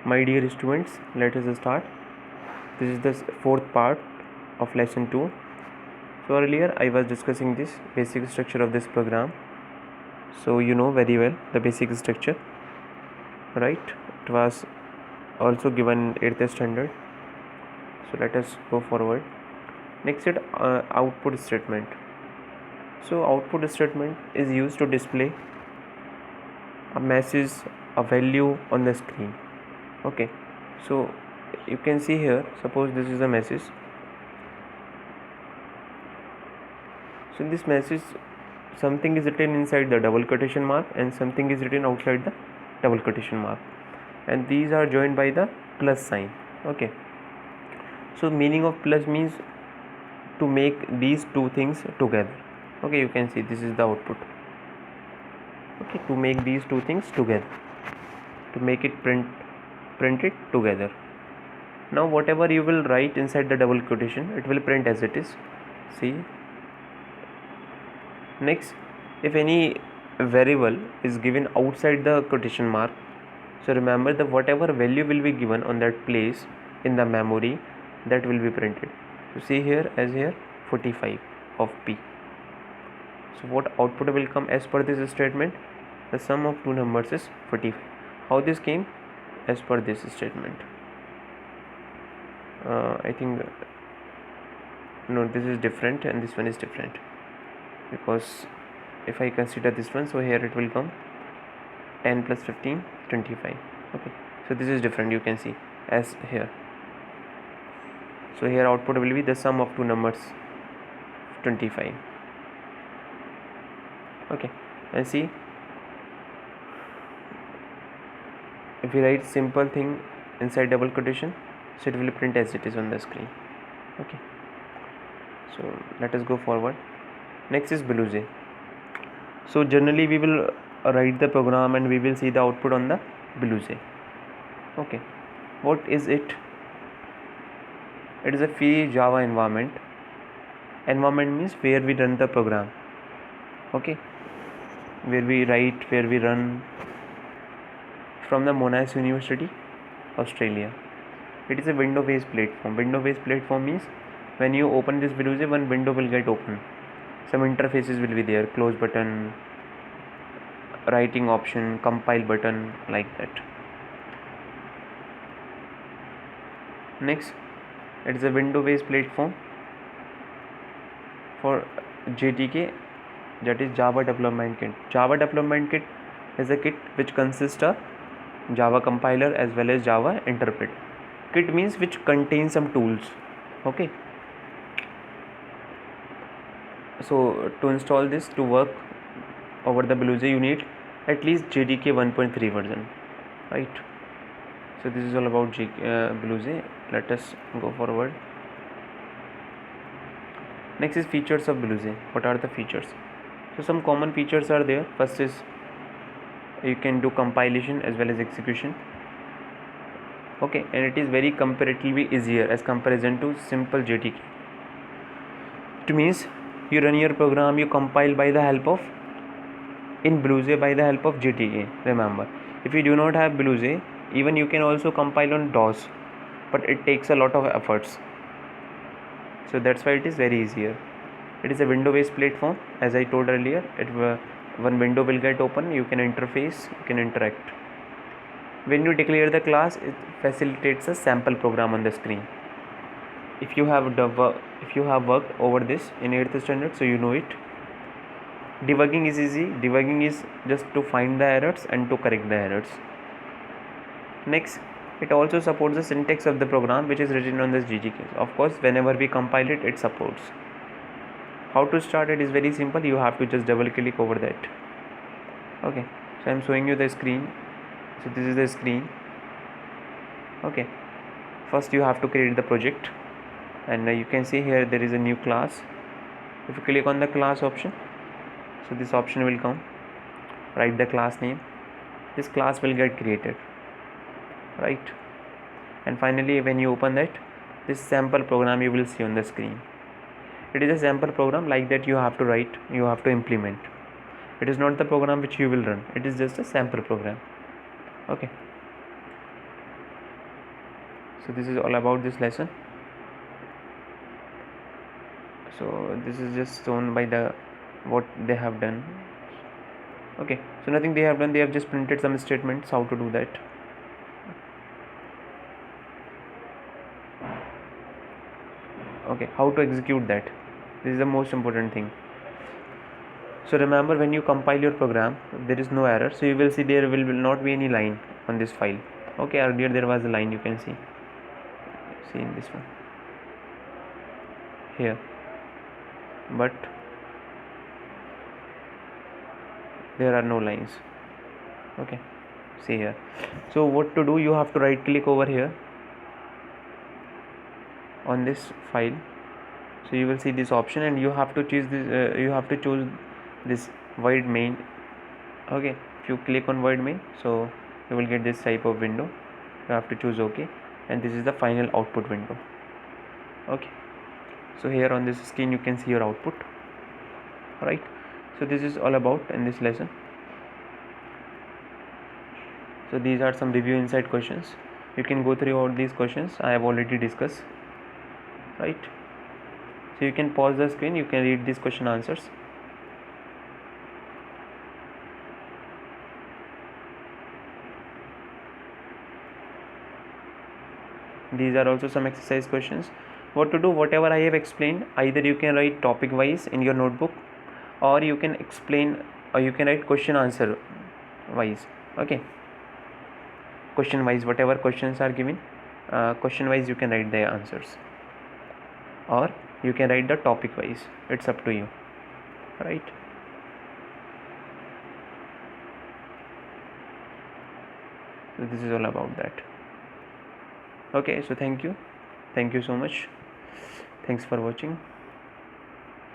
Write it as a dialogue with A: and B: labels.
A: My dear students, let us start. This is the fourth part of lesson 2. So earlier I was discussing this basic structure of this program. So you know very well the basic structure, right? It was also given 8th standard. So let us go forward. Next is output statement. So output statement is used to display a message, a value on the screen. Okay, so you can see here, suppose this is a message. So this message, something is written inside the double quotation mark and something is written outside the double quotation mark, and these are joined by the plus sign. Okay, so meaning of plus means to make these two things together. Okay, you can see this is the output. Okay, to make these two things together, to make it print it together. Now whatever you will write inside the double quotation, it will print as it is. See, next, if any variable is given outside the quotation mark, so remember that whatever value will be given on that place in the memory, that will be printed. So see here, as here 45 of p. So what output will come as per this statement? The sum of two numbers is 45. How this came? As per this statement. I think no, this is different and this one is different, because if I consider this one, so here it will come 10 plus 15, 25. Okay, so this is different, you can see as here. So here output will be the sum of two numbers 25. Okay, and see, if we write simple thing inside double quotation, so it will print as it is on the screen. Okay, so let us go forward. Next is BlueJ. So generally we will write the program and we will see the output on the BlueJ. Okay, what is it? It is a free Java environment. Environment means where we run the program. Okay, where we write, where we run, from the Monash University, Australia. It is a window-based platform. Window-based platform means when you open this BlueJ, one window will get open. Some interfaces will be there, close button, writing option, compile button, like that. Next, it is a window-based platform for JDK, that is Java Development Kit. Java Development Kit is a kit which consists of Java compiler as well as Java interpreter. Kit means which contains some tools. Okay, so to install this, to work over the BlueJ, you need at least JDK 1.3 version, right? So this is all about BlueJ. Let us go forward. Next is features of BlueJ. What are the features? So some common features are there. First is you can do compilation as well as execution. Okay, and it is very comparatively easier as comparison to simple JDK. It means you run your program, you compile by the help of in BlueJ by the help of JDK. Remember, if you do not have BlueJ, even you can also compile on DOS, but it takes a lot of efforts. So that's why it is very easier. It is a window-based platform, as I told earlier. One window will get open, you can interface, you can interact. When you declare the class, it facilitates a sample program on the screen. If you have worked over this in 8th standard, so you know it. Debugging is easy. Debugging is just to find the errors and to correct the errors. Next, it also supports the syntax of the program which is written on this JDK. Of course, whenever we compile it, it supports. How to start it is very simple. You have to just double click over that. Okay, so I'm showing you the screen. So this is the screen. Okay, first you have to create the project, and you can see here there is a new class. If you click on the class option, so this option will come. Write the class name. This class will get created, right? And finally, when you open that, this sample program you will see on the screen. It is a sample program like that you have to write, you have to implement. It is not the program which you will run. It is just a sample program. Okay, So this is all about this lesson. So this is just shown by the what they have done. Okay, so nothing they have done, they have just printed some statements how to do that. Okay, how to execute that, this is the most important thing. So remember, when you compile your program, there is no error, so you will see there will not be any line on this file. Okay, earlier there was a line, you can see in this one here, but there are no lines. Okay, see here. So what to do, you have to right click over here on this file. So you will see this option and you have to choose this, you have to choose this void main. Okay, if you click on void main, so you will get this type of window. You have to choose OK, and this is the final output window. Okay, so here on this screen you can see your output. Right, so this is all about in this lesson. So these are some review inside questions. You can go through all these questions I have already discussed. Right, so you can pause the screen, you can read these question answers. These are also some exercise questions. What to do, whatever I have explained, either you can write topic wise in your notebook, or you can explain, or you can write question answer wise. Okay, question wise, whatever questions are given, question wise you can write the answers, or you can write the topic wise, it's up to you. Right, so this is all about that. Okay, so thank you so much, thanks for watching.